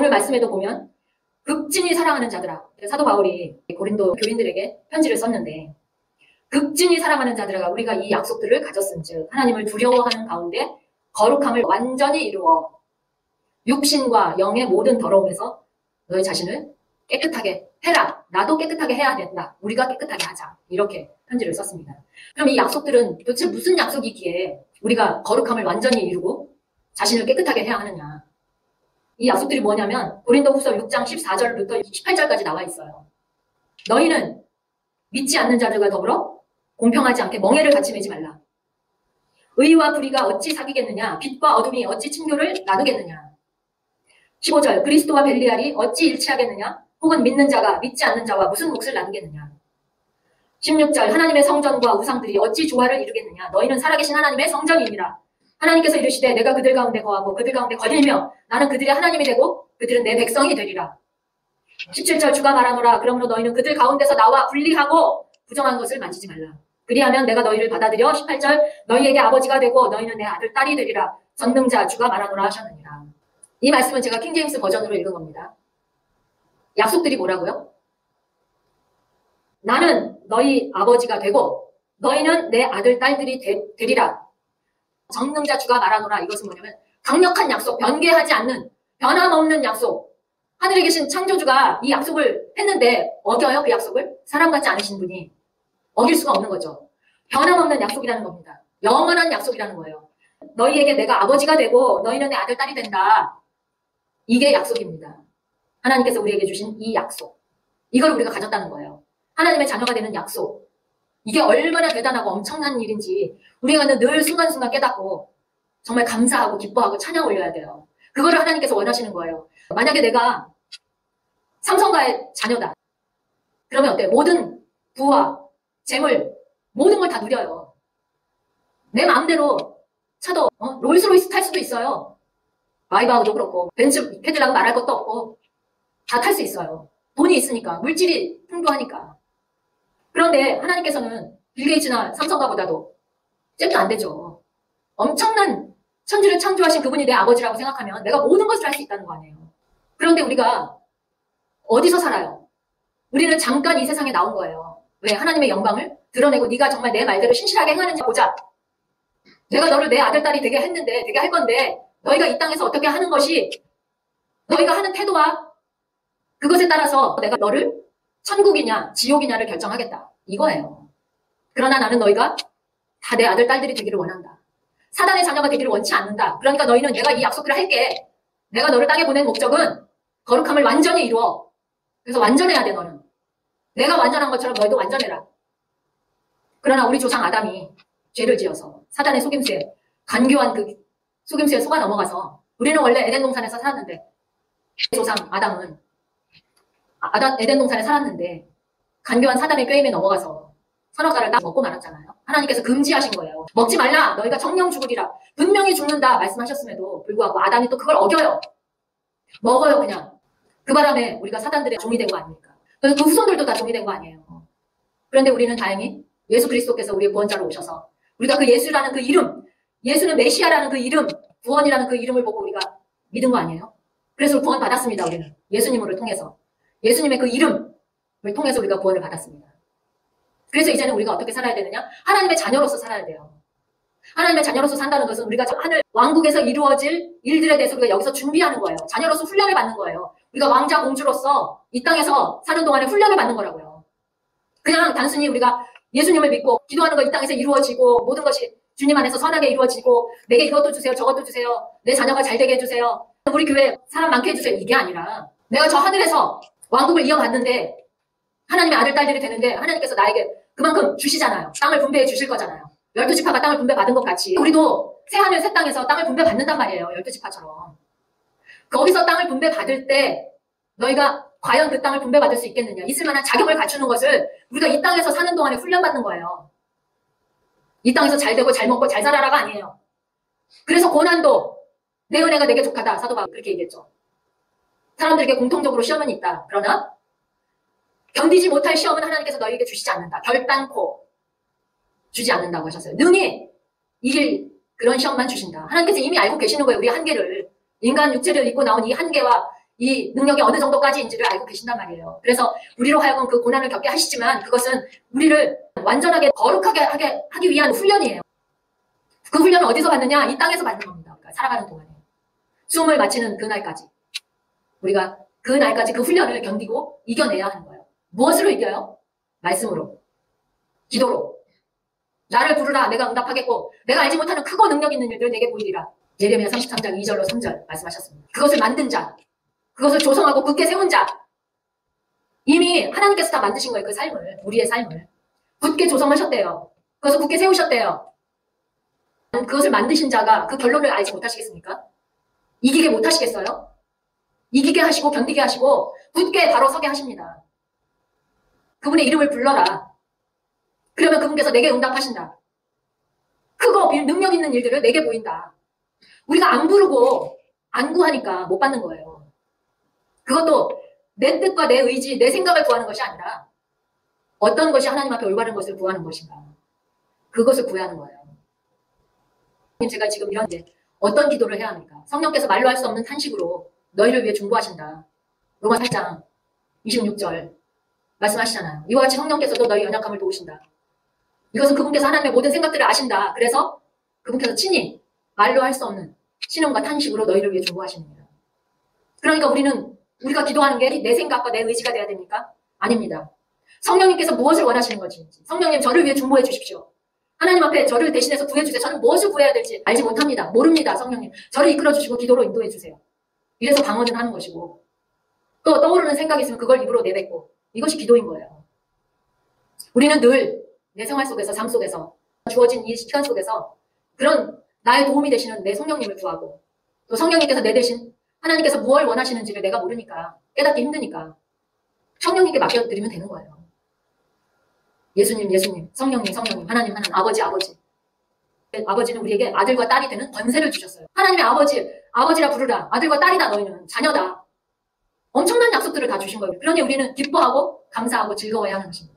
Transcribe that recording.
오늘 말씀에도 보면 극진히 사랑하는 자들아, 사도 바울이 고린도 교인들에게 편지를 썼는데 극진히 사랑하는 자들아 우리가 이 약속들을 가졌은즉 하나님을 두려워하는 가운데 거룩함을 완전히 이루어 육신과 영의 모든 더러움에서 너희 자신을 깨끗하게 해라. 나도 깨끗하게 해야 된다. 우리가 깨끗하게 하자. 이렇게 편지를 썼습니다. 그럼 이 약속들은 도대체 무슨 약속이기에 우리가 거룩함을 완전히 이루고 자신을 깨끗하게 해야 하느냐. 이 약속들이 뭐냐면 고린도후서 6장 14절부터 18절까지 나와 있어요. 너희는 믿지 않는 자들과 더불어 공평하지 않게 멍에를 같이 매지 말라. 의와 불의가 어찌 사귀겠느냐. 빛과 어둠이 어찌 친교를 나누겠느냐. 15절 그리스도와 벨리알이 어찌 일치하겠느냐. 혹은 믿는 자가 믿지 않는 자와 무슨 몫을 나누겠느냐. 16절 하나님의 성전과 우상들이 어찌 조화를 이루겠느냐. 너희는 살아계신 하나님의 성전이니라. 하나님께서 이르시되 내가 그들 가운데 거하고 그들 가운데 거닐며 나는 그들의 하나님이 되고 그들은 내 백성이 되리라. 17절 주가 말하노라. 그러므로 너희는 그들 가운데서 나와 분리하고 부정한 것을 만지지 말라. 그리하면 내가 너희를 받아들여 18절 너희에게 아버지가 되고 너희는 내 아들 딸이 되리라. 전능자 주가 말하노라 하셨느니라. 이 말씀은 제가 킹제임스 버전으로 읽은 겁니다. 약속들이 뭐라고요? 나는 너희 아버지가 되고 너희는 내 아들 딸들이 되리라. 전능자 주가 말하노라. 이것은 뭐냐면 강력한 약속, 변개하지 않는 변함없는 약속. 하늘에 계신 창조주가 이 약속을 했는데 어겨요? 그 약속을? 사람 같지 않으신 분이 어길 수가 없는 거죠. 변함없는 약속이라는 겁니다. 영원한 약속이라는 거예요. 너희에게 내가 아버지가 되고 너희는 내 아들 딸이 된다. 이게 약속입니다. 하나님께서 우리에게 주신 이 약속. 이걸 우리가 가졌다는 거예요. 하나님의 자녀가 되는 약속. 이게 얼마나 대단하고 엄청난 일인지 우리가 늘 순간순간 깨닫고 정말 감사하고 기뻐하고 찬양 올려야 돼요. 그거를 하나님께서 원하시는 거예요. 만약에 내가 삼성가의 자녀다. 그러면 어때요? 모든 부와 재물, 모든 걸 다 누려요. 내 마음대로 차도 롤스로이스 탈 수도 있어요. 마이바흐도 그렇고 벤츠, 캐딜락은 말할 것도 없고 다 탈 수 있어요. 돈이 있으니까, 물질이 풍부하니까. 그런데 하나님께서는 빌 게이츠나 삼성가보다도 잽도 안 되죠. 엄청난 천지를 창조하신 그분이 내 아버지라고 생각하면 내가 모든 것을 할 수 있다는 거 아니에요. 그런데 우리가 어디서 살아요? 우리는 잠깐 이 세상에 나온 거예요. 왜? 하나님의 영광을 드러내고 네가 정말 내 말대로 신실하게 행하는지 보자. 내가 너를 내 아들, 딸이 되게 했는데, 되게 할 건데 너희가 이 땅에서 어떻게 하는 것이 너희가 하는 태도와 그것에 따라서 내가 너를 천국이냐 지옥이냐를 결정하겠다. 이거예요. 그러나 나는 너희가 다 내 아들, 딸들이 되기를 원한다. 사단의 자녀가 되기를 원치 않는다. 그러니까 너희는 내가 이 약속들을 할게. 내가 너를 땅에 보낸 목적은 거룩함을 완전히 이루어. 그래서 완전해야 돼 너는. 내가 완전한 것처럼 너희도 완전해라. 그러나 우리 조상 아담이 죄를 지어서 사단의 속임수에 간교한 그 속임수에 속아 넘어가서 우리는 원래 에덴 동산에서 살았는데 조상 아담은 에덴 동산에 살았는데 간교한 사단의 꾀임에 넘어가서 선악과를 딱 먹고 말았잖아요. 하나님께서 금지하신 거예요. 먹지 말라. 너희가 정령 죽으리라. 분명히 죽는다 말씀하셨음에도 불구하고 아담이 또 그걸 어겨요. 먹어요 그냥. 그 바람에 우리가 사단들의 종이 된 거 아닙니까? 그래서 그 후손들도 다 종이 된 거 아니에요. 그런데 우리는 다행히 예수 그리스도께서 우리의 구원자로 오셔서 우리가 그 예수라는 그 이름, 예수는 메시아라는 그 이름, 구원이라는 그 이름을 보고 우리가 믿은 거 아니에요? 그래서 구원 받았습니다. 우리는 예수님을 통해서. 예수님의 그 이름을 통해서 우리가 구원을 받았습니다. 그래서 이제는 우리가 어떻게 살아야 되느냐? 하나님의 자녀로서 살아야 돼요. 하나님의 자녀로서 산다는 것은 우리가 하늘 왕국에서 이루어질 일들에 대해서 우리가 여기서 준비하는 거예요. 자녀로서 훈련을 받는 거예요. 우리가 왕자 공주로서 이 땅에서 사는 동안에 훈련을 받는 거라고요. 그냥 단순히 우리가 예수님을 믿고 기도하는 거 이 땅에서 이루어지고 모든 것이 주님 안에서 선하게 이루어지고 내게 이것도 주세요 저것도 주세요 내 자녀가 잘 되게 해주세요 우리 교회 사람 많게 해주세요 이게 아니라 내가 저 하늘에서 왕국을 이어받는데 하나님의 아들 딸들이 되는데 하나님께서 나에게 그만큼 주시잖아요. 땅을 분배해 주실 거잖아요. 12지파가 땅을 분배받은 것 같이 우리도 새 하늘 새 땅에서 땅을 분배받는단 말이에요. 12지파처럼. 거기서 땅을 분배받을 때 너희가 과연 그 땅을 분배받을 수 있겠느냐. 있을 만한 자격을 갖추는 것을 우리가 이 땅에서 사는 동안에 훈련받는 거예요. 이 땅에서 잘 되고 잘 먹고 잘 살아라가 아니에요. 그래서 고난도 내 은혜가 내게 족하다. 사도 바울 그렇게 얘기했죠. 사람들에게 공통적으로 시험은 있다. 그러나 견디지 못할 시험은 하나님께서 너희에게 주시지 않는다. 결단코 주지 않는다고 하셨어요. 능히 이길 그런 시험만 주신다. 하나님께서 이미 알고 계시는 거예요. 우리의 한계를. 인간 육체를 입고 나온 이 한계와 이 능력이 어느 정도까지인지를 알고 계신단 말이에요. 그래서 우리로 하여금 그 고난을 겪게 하시지만 그것은 우리를 완전하게 거룩하게 하기 위한 훈련이에요. 그 훈련은 어디서 받느냐? 이 땅에서 받는 겁니다. 그러니까 살아가는 동안에. 숨을 마치는 그날까지. 우리가 그날까지 그 훈련을 견디고 이겨내야 하는 거예요. 무엇으로 이겨요? 말씀으로. 기도로. 나를 부르라. 내가 응답하겠고 내가 알지 못하는 크고 능력 있는 일들 내게 보이리라. 예레미야 33장 2절로 3절 말씀하셨습니다. 그것을 만든 자. 그것을 조성하고 굳게 세운 자. 이미 하나님께서 다 만드신 거예요. 그 삶을. 우리의 삶을. 굳게 조성하셨대요. 그것을 굳게 세우셨대요. 그것을 만드신 자가 그 결론을 알지 못하시겠습니까? 이기게 못하시겠어요? 이기게 하시고 견디게 하시고 굳게 바로 서게 하십니다. 그분의 이름을 불러라. 그러면 그분께서 내게 응답하신다. 크고 능력 있는 일들을 내게 보인다. 우리가 안 부르고 안 구하니까 못 받는 거예요. 그것도 내 뜻과 내 의지, 내 생각을 구하는 것이 아니라 어떤 것이 하나님 앞에 올바른 것을 구하는 것인가. 그것을 구하는 거예요. 제가 지금 이런데 어떤 기도를 해야 합니까? 성령께서 말로 할 수 없는 탄식으로 너희를 위해 중보하신다. 로마 8장 26절 말씀하시잖아요. 이와 같이 성령께서도 너희 연약함을 도우신다. 이것은 그분께서 하나님의 모든 생각들을 아신다. 그래서 그분께서 친히 말로 할 수 없는 신음과 탄식으로 너희를 위해 중보하십니다. 그러니까 우리가 기도하는 게 내 생각과 내 의지가 돼야 됩니까? 아닙니다. 성령님께서 무엇을 원하시는 것인지. 성령님 저를 위해 중보해 주십시오. 하나님 앞에 저를 대신해서 구해주세요. 저는 무엇을 구해야 될지 알지 못합니다. 모릅니다. 성령님. 저를 이끌어주시고 기도로 인도해 주세요. 이래서 방언은 하는 것이고 또 떠오르는 생각이 있으면 그걸 입으로 내뱉고 이것이 기도인 거예요. 우리는 늘 내 생활 속에서 삶 속에서 주어진 이 시간 속에서 그런 나의 도움이 되시는 내 성령님을 구하고 또 성령님께서 내 대신 하나님께서 무엇을 원하시는지를 내가 모르니까 깨닫기 힘드니까 성령님께 맡겨드리면 되는 거예요. 예수님, 성령님, 하나님, 아버지. 아버지는 우리에게 아들과 딸이 되는 권세를 주셨어요. 하나님의 아버지라 부르라. 아들과 딸이다 너희는. 자녀다. 엄청난 약속들을 다 주신 거예요. 그러니 우리는 기뻐하고 감사하고 즐거워야 하는 것입니다.